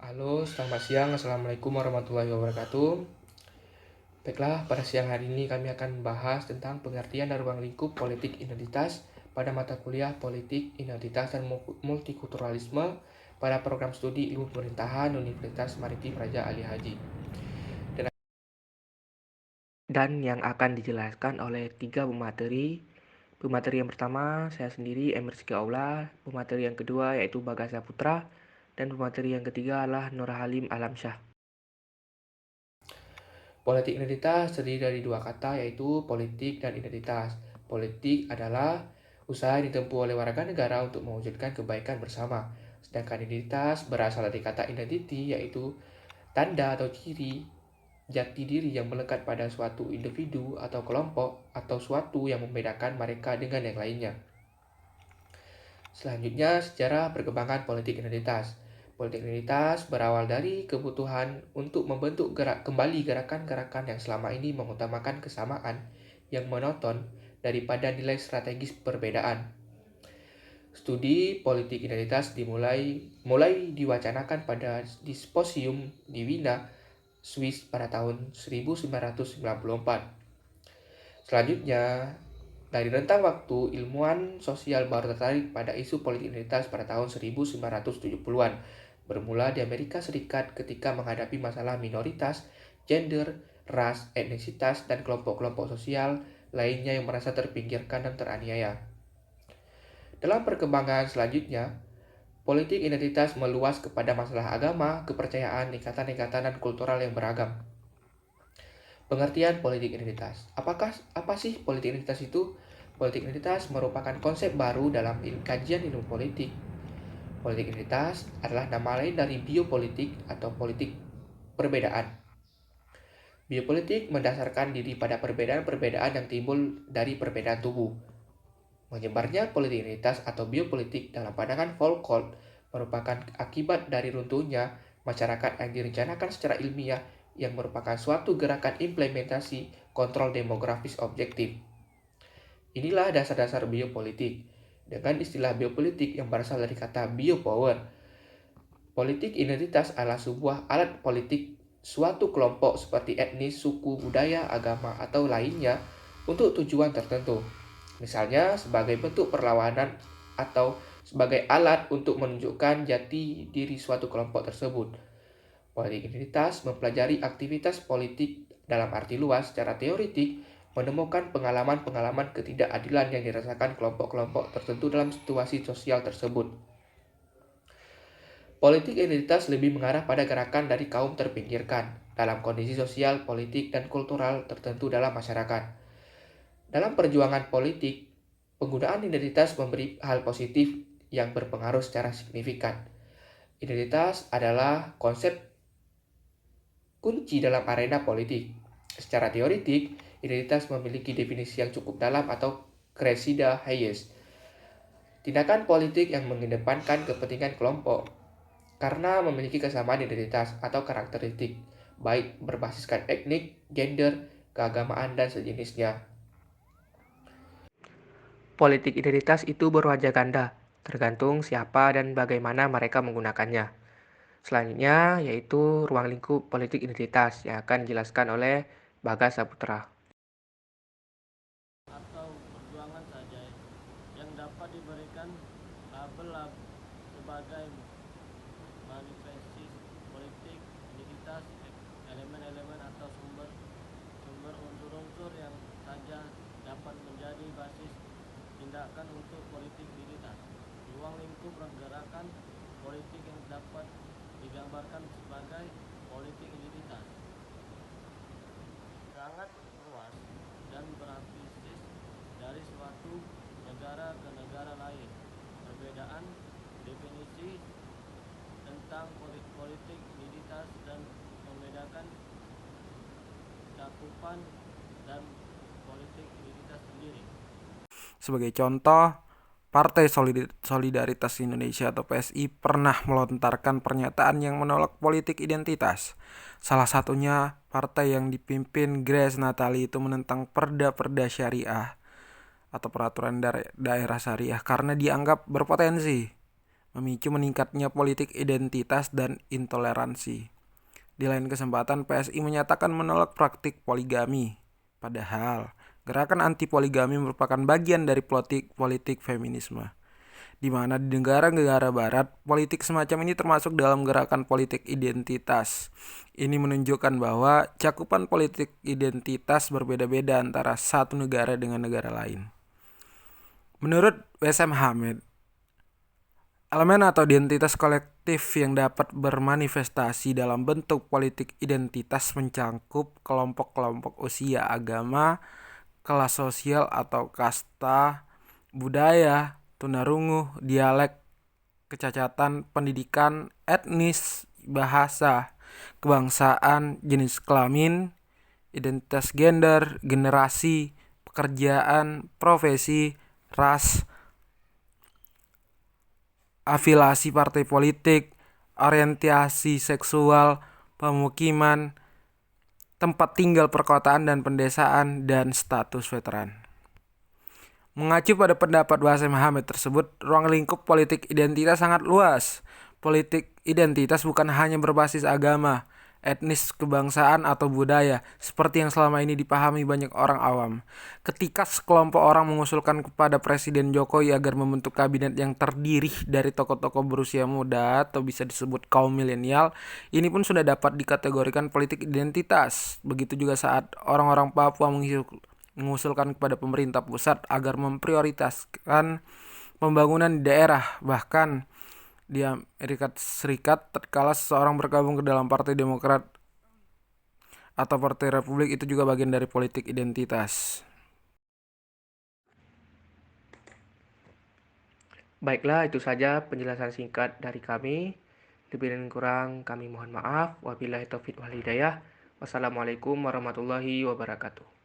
Halo, selamat siang. Assalamualaikum warahmatullahi wabarakatuh. Baiklah, pada siang hari ini kami akan membahas tentang pengertian dan ruang lingkup politik identitas pada mata kuliah Politik, Identitas, dan Multikulturalisme pada program studi Ilmu Pemerintahan Universitas Maritim Raja Ali Haji. Dan yang akan dijelaskan oleh tiga pemateri. Pemateri yang pertama, saya sendiri, Emir Rizky Aula. Pemateri yang kedua, yaitu Bagas Saputra. Dan pemateri yang ketiga adalah Nur Halim Alamsyah. Politik identitas terdiri dari dua kata, yaitu politik dan identitas. Politik adalah usaha yang ditempuh oleh warga negara untuk mewujudkan kebaikan bersama. Sedangkan identitas berasal dari kata identity, yaitu tanda atau ciri jati diri yang melekat pada suatu individu atau kelompok atau suatu yang membedakan mereka dengan yang lainnya. Selanjutnya, sejarah perkembangan politik identitas. Politik identitas berawal dari kebutuhan untuk membentuk kembali gerakan-gerakan yang selama ini mengutamakan kesamaan yang monoton daripada nilai strategis perbedaan. Studi politik identitas mulai diwacanakan pada Disposium Divina Swiss pada tahun 1994. Selanjutnya, dari rentang waktu, ilmuwan sosial baru tertarik pada isu politik identitas pada tahun 1970-an, bermula di Amerika Serikat ketika menghadapi masalah minoritas, gender, ras, etnisitas, dan kelompok-kelompok sosial lainnya yang merasa terpinggirkan dan teraniaya. Dalam perkembangan selanjutnya, politik identitas meluas kepada masalah agama, kepercayaan, ikatan-ikatan, dan kultural yang beragam. Pengertian politik identitas. Apa sih politik identitas itu? Politik identitas merupakan konsep baru dalam kajian ilmu politik. Politik identitas adalah nama lain dari biopolitik atau politik perbedaan. Biopolitik mendasarkan diri pada perbedaan-perbedaan yang timbul dari perbedaan tubuh. Menyebarnya politik identitas atau biopolitik dalam pandangan Foucault merupakan akibat dari runtuhnya masyarakat yang direncanakan secara ilmiah yang merupakan suatu gerakan implementasi kontrol demografis objektif. Inilah dasar-dasar biopolitik. Dengan istilah biopolitik yang berasal dari kata biopower, politik identitas adalah sebuah alat politik suatu kelompok seperti etnis, suku, budaya, agama, atau lainnya untuk tujuan tertentu. Misalnya sebagai bentuk perlawanan atau sebagai alat untuk menunjukkan jati diri suatu kelompok tersebut. Politik identitas mempelajari aktivitas politik dalam arti luas secara teoritik, menemukan pengalaman-pengalaman ketidakadilan yang dirasakan kelompok-kelompok tertentu dalam situasi sosial tersebut. Politik identitas lebih mengarah pada gerakan dari kaum terpinggirkan dalam kondisi sosial, politik, dan kultural tertentu dalam masyarakat. Dalam perjuangan politik, penggunaan identitas memberi hal positif yang berpengaruh secara signifikan. Identitas adalah konsep kunci dalam arena politik. Secara teoritik, identitas memiliki definisi yang cukup dalam atau Cressida Hayes. Tindakan politik yang mengedepankan kepentingan kelompok karena memiliki kesamaan identitas atau karakteristik, baik berbasiskan etnik, gender, keagamaan, dan sejenisnya. Politik identitas itu berwajah ganda, tergantung siapa dan bagaimana mereka menggunakannya. Selanjutnya yaitu ruang lingkup politik identitas yang akan dijelaskan oleh Bagas Saputra. Atau perjuangan saja yang dapat diberikan label sebagai manifestasi politik identitas elemen-elemen atau sumber unsur-unsur yang saja dapat menjadi basis tindakan untuk politik identitas. Ruang lingkup gerakan politik yang dapat digambarkan sebagai politik identitas sangat luas dan berapis dari suatu negara ke negara lain. Perbedaan definisi tentang politik identitas dan membedakan cakupan dan politik identitas sendiri. Sebagai contoh, Partai Solidaritas Indonesia atau PSI pernah melontarkan pernyataan yang menolak politik identitas. Salah satunya, partai yang dipimpin Grace Natali itu menentang perda-perda syariah atau peraturan daerah syariah karena dianggap berpotensi memicu meningkatnya politik identitas dan intoleransi. Di lain kesempatan, PSI menyatakan menolak praktik poligami. Padahal, gerakan anti poligami merupakan bagian dari politik feminisme, di mana di negara-negara barat, politik semacam ini termasuk dalam gerakan politik identitas. Ini menunjukkan bahwa cakupan politik identitas berbeda-beda antara satu negara dengan negara lain. Menurut W.S.M. Hamid, elemen atau identitas kolektif yang dapat bermanifestasi dalam bentuk politik identitas mencangkup kelompok-kelompok usia, agama, kelas sosial atau kasta, budaya, tunarungu, dialek, kecacatan, pendidikan, etnis, bahasa, kebangsaan, jenis kelamin, identitas gender, generasi, pekerjaan, profesi, ras, afiliasi partai politik, orientasi seksual, pemukiman, tempat tinggal perkotaan dan pendesaan, dan status veteran. Mengacu pada pendapat W.S.M. Hamid tersebut, ruang lingkup politik identitas sangat luas. Politik identitas bukan hanya berbasis agama, etnis, kebangsaan, atau budaya, seperti yang selama ini dipahami banyak orang awam. Ketika sekelompok orang mengusulkan kepada Presiden Jokowi agar membentuk kabinet yang terdiri dari tokoh-tokoh berusia muda atau bisa disebut kaum milenial, ini pun sudah dapat dikategorikan politik identitas. Begitu juga saat orang-orang Papua mengusulkan kepada pemerintah pusat agar memprioritaskan pembangunan di daerah. Bahkan di Amerika Serikat, tatkala seseorang bergabung ke dalam Partai Demokrat atau Partai Republik, itu juga bagian dari politik identitas. Baiklah, itu saja penjelasan singkat dari kami. Lebih dan kurang kami mohon maaf. Wabillahi taufiq wal hidayah. Wassalamualaikum warahmatullahi wabarakatuh.